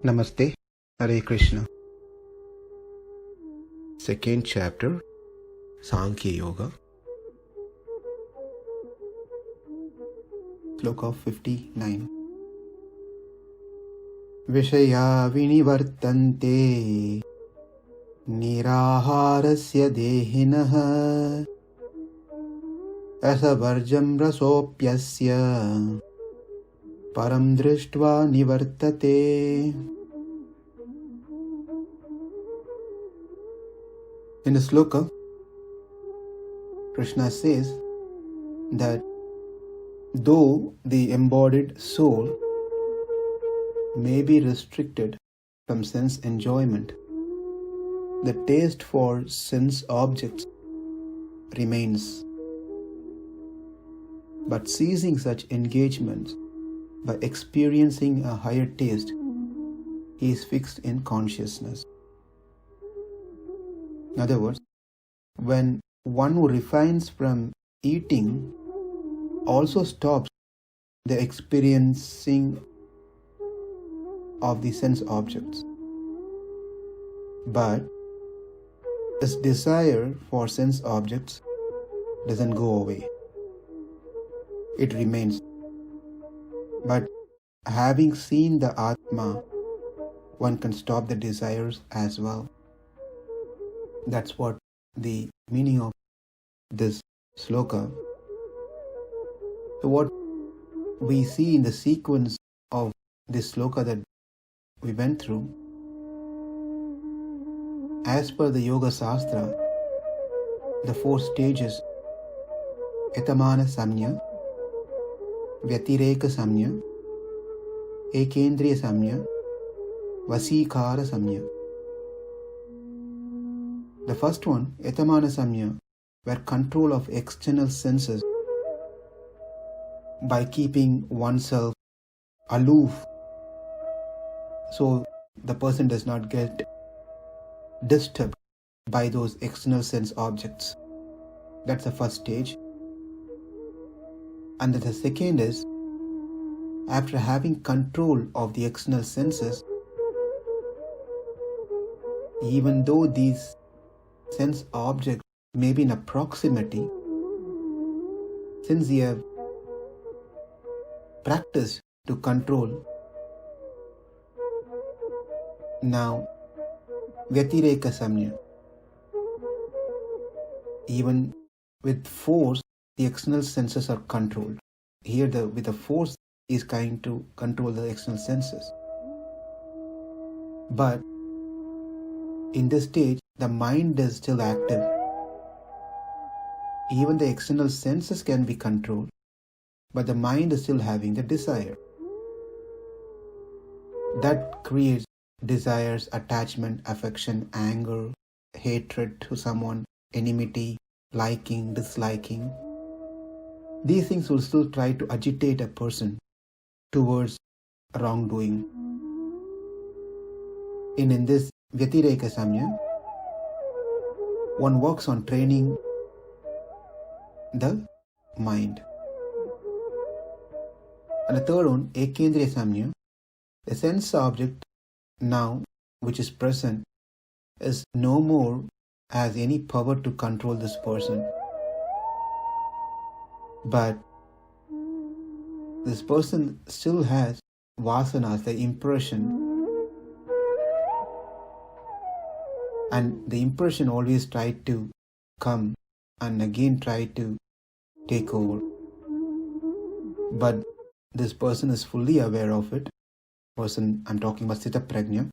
Namaste, Hare Krishna. Second chapter, Sankhya Yoga. Sloka 59. viṣayā vinivartante nirāhārasya dehinaḥ rasa-varjaṁ rasopyasya paraṁ dṛṣṭvā nivartate. In the sloka, Krishna says that though the embodied soul may be restricted from sense enjoyment, the taste for sense objects remains. But ceasing such engagements by experiencing a higher taste, he is fixed in consciousness. In other words, when one who refrains from eating also stops the experiencing of the sense objects, but his desire for sense objects doesn't go away. It remains. But having seen the Atma, one can stop the desires as well. That's what the meaning of this sloka. So what we see in the sequence of this sloka that we went through, as per the Yoga Shastra, the four stages: etamana samya, vyatireka samya, ekendriya samya, vasikara samya. The first one, etamana samya, where control of external senses by keeping oneself aloof so the person does not get disturbed by those external sense objects. That's the first stage. And the second is, after having control of the external senses, even though these sense objects may be in a proximity, since you have practiced to control, now vyatireka samya, even with force the external senses are controlled. Here with the force is trying to control the external senses. But in this stage, the mind is still active. Even the external senses can be controlled, but the mind is still having the desire. That creates desires, attachment, affection, anger, hatred to someone, enmity, liking, disliking. These things will still try to agitate a person towards wrongdoing. In this vyatireka samya, one works on training the mind. And the third one, ekendriya samya, the sense object now which is present is no more has any power to control this person. But this person still has vasanas, the impression, and the impression always try to come and again try to take over. But this person is fully aware of it. Person I'm talking about, Sthita Prajna,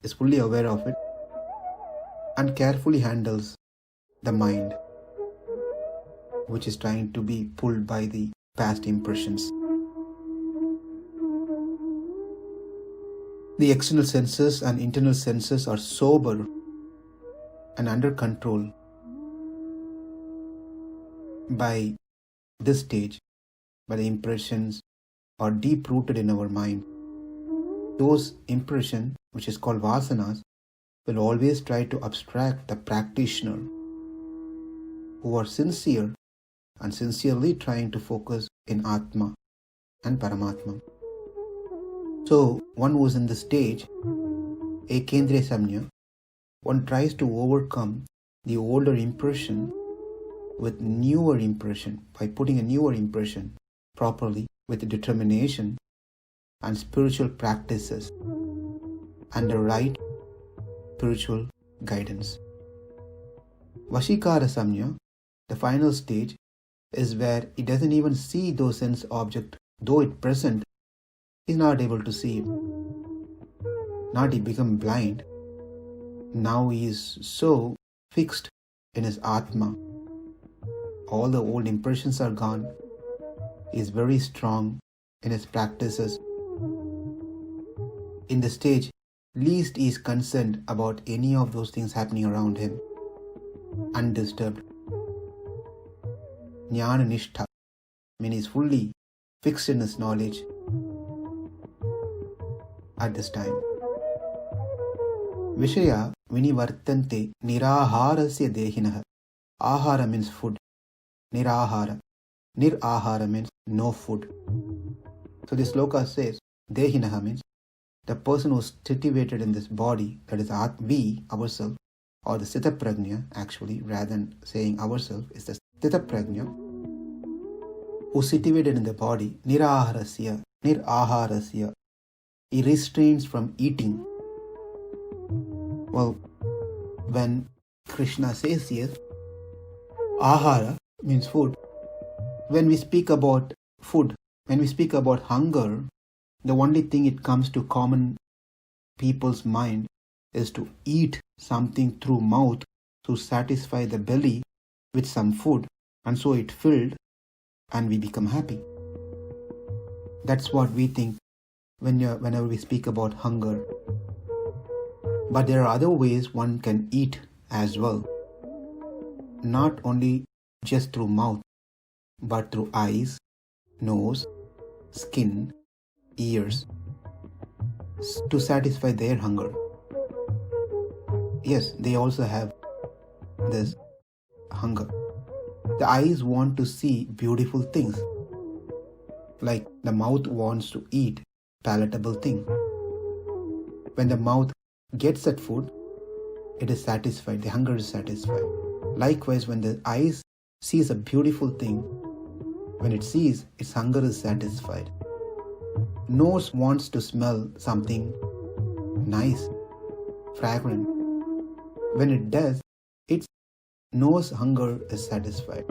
is fully aware of it and carefully handles the mind, which is trying to be pulled by the past impressions. The external senses and internal senses are sober and under control by this stage, by the impressions are deep-rooted in our mind. Those impressions, which is called vasanas, will always try to abstract the practitioner who are sincere and sincerely trying to focus in Atma and Paramatma. So one who is in the stage, ekendriya samnya, one tries to overcome the older impression with newer impression, by putting a newer impression properly with determination and spiritual practices and the right spiritual guidance. Vashikara samnya, the final stage, is where he doesn't even see those sense object, though it present, he's not able to see it. Not he become blind. Now he is so fixed in his Atma. All the old impressions are gone. He is very strong in his practices. In the stage, least he is concerned about any of those things happening around him. Undisturbed. Jnana-nishtha, means he is fully fixed in his knowledge at this time. Viṣayā vinivartante nirāhārasya dehinaḥ. Ahara means food. Nirāhāra. Nirāhāra means no food. So this Sloka says, dehinaḥ means the person who is situated in this body, that is we, ourselves, or the sthita prajna, actually, rather than saying ourselves, is the sthita prajna, who is situated in the body, nirāhārasya, nirāhārasya. He restrains from eating. Well, when Krishna says yes, ahara means food. When we speak about food, when we speak about hunger, the only thing it comes to common people's mind is to eat something through mouth to satisfy the belly with some food, and so it filled and we become happy. That's what we think whenever we speak about hunger. But there are other ways one can eat as well. Not only just through mouth, but through eyes, nose, skin, ears, to satisfy their hunger. Yes, they also have this hunger. The eyes want to see beautiful things, like the mouth wants to eat palatable thing. When the mouth gets that food, it is satisfied, the hunger is satisfied. Likewise, when the eyes sees a beautiful thing, when it sees, its hunger is satisfied. Nose wants to smell something nice, fragrant. When it does, its nose hunger is satisfied.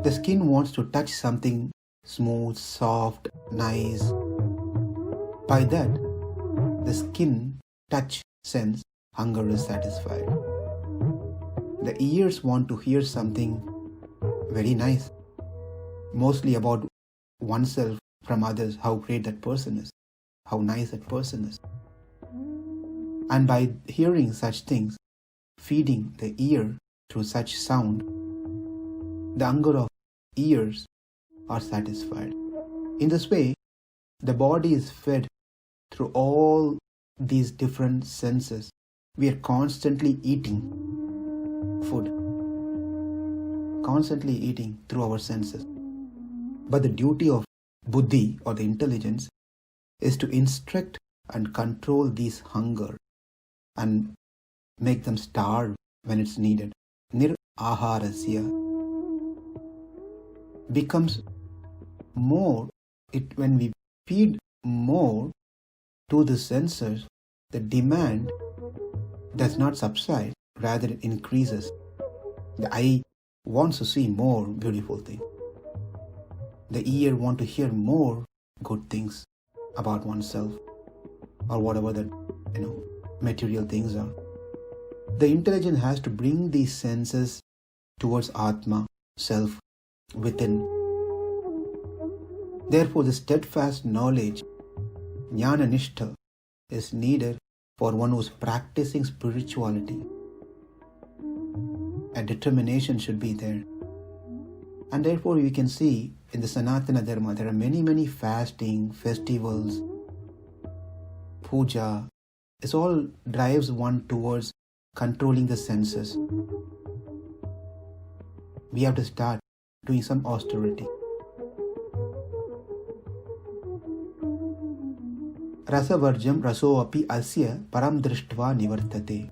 The skin wants to touch something smooth, soft, nice. By that, the skin touch sense hunger is satisfied. The ears want to hear something very nice, mostly about oneself from others, how great that person is, how nice that person is. And by hearing such things, feeding the ear through such sound, the hunger of ears are satisfied. In this way, the body is fed through all these different senses. We are constantly eating food, constantly eating through our senses. But the duty of buddhi, or the intelligence, is to instruct and control these hunger and make them starve when it's needed. Nirāhārasya becomes more, when we feed more to the senses, the demand does not subside, rather it increases. The eye wants to see more beautiful things. The ear wants to hear more good things about oneself, or whatever that material things are. The intelligence has to bring these senses towards Atma, self, within. Therefore, the steadfast knowledge, jnana-nishtha, is needed for one who is practicing spirituality. A determination should be there. And therefore, we can see in the Sanatana Dharma, there are many fasting, festivals, puja. It all drives one towards controlling the senses. We have to start doing some austerity. rasa-varjaṁ raso api asya paraṁ dṛṣṭvā nivartate.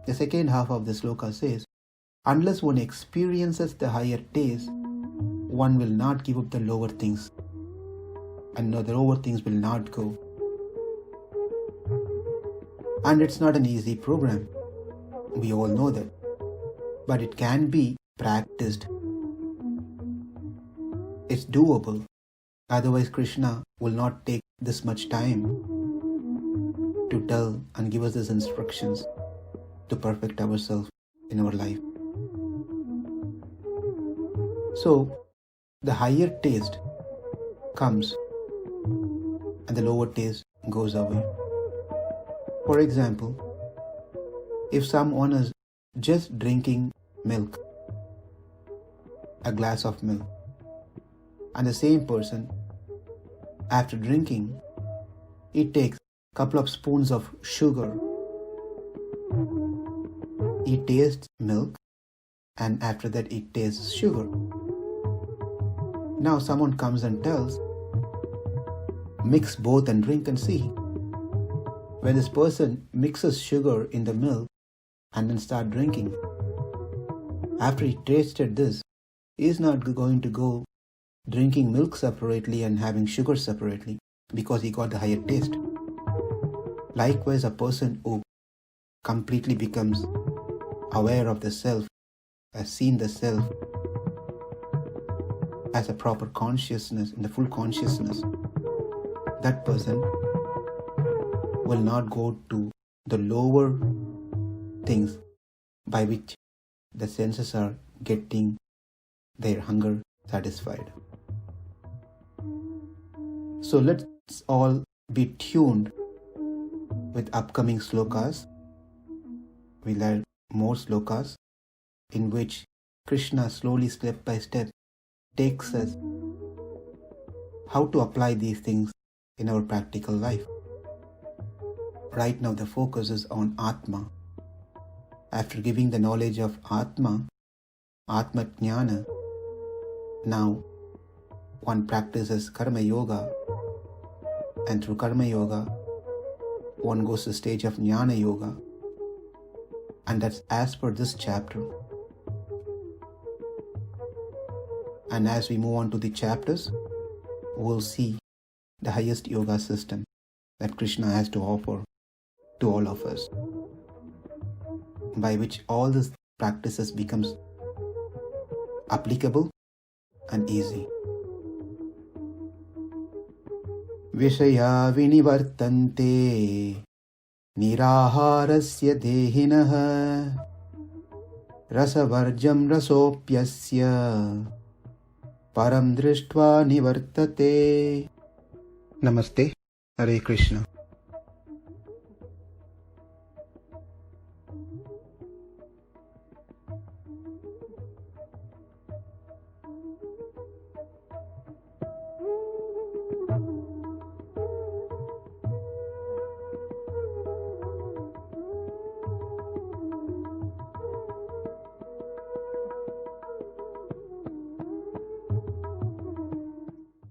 The second half of the sloka says, unless one experiences the higher taste, one will not give up the lower things, and the lower things will not go. And it's not an easy program. We all know that. But it can be practiced. It's doable. Otherwise, Krishna will not take this much time to tell and give us these instructions to perfect ourselves in our life. So, the higher taste comes and the lower taste goes away. For example, if someone is just drinking milk, a glass of milk, and the same person, after drinking, he takes a couple of spoons of sugar. He tastes milk, and after that he tastes sugar. Now someone comes and tells, mix both and drink and see. When this person mixes sugar in the milk and then start drinking, after he tasted this, he is not going to go drinking milk separately and having sugar separately because he got the higher taste. Likewise, a person who completely becomes aware of the self, has seen the self as a proper consciousness, in the full consciousness, that person will not go to the lower things by which the senses are getting their hunger satisfied. So let's all be tuned with upcoming slokas. We learn more slokas in which Krishna slowly, step by step, takes us how to apply these things in our practical life. Right now the focus is on Atma. After giving the knowledge of Atma, Atma Jnana, now one practices Karma Yoga, and through Karma Yoga, one goes to the stage of Jnana Yoga, and that's as per this chapter. And as we move on to the chapters, we'll see the highest yoga system that Krishna has to offer to all of us, by which all these practices becomes applicable and easy. viṣayā vinivartante nirāhārasya dehinaḥ rasa-varjaṁ rasopyasya paraṁ dṛṣṭvā nivartate. Namaste. Hare Krishna.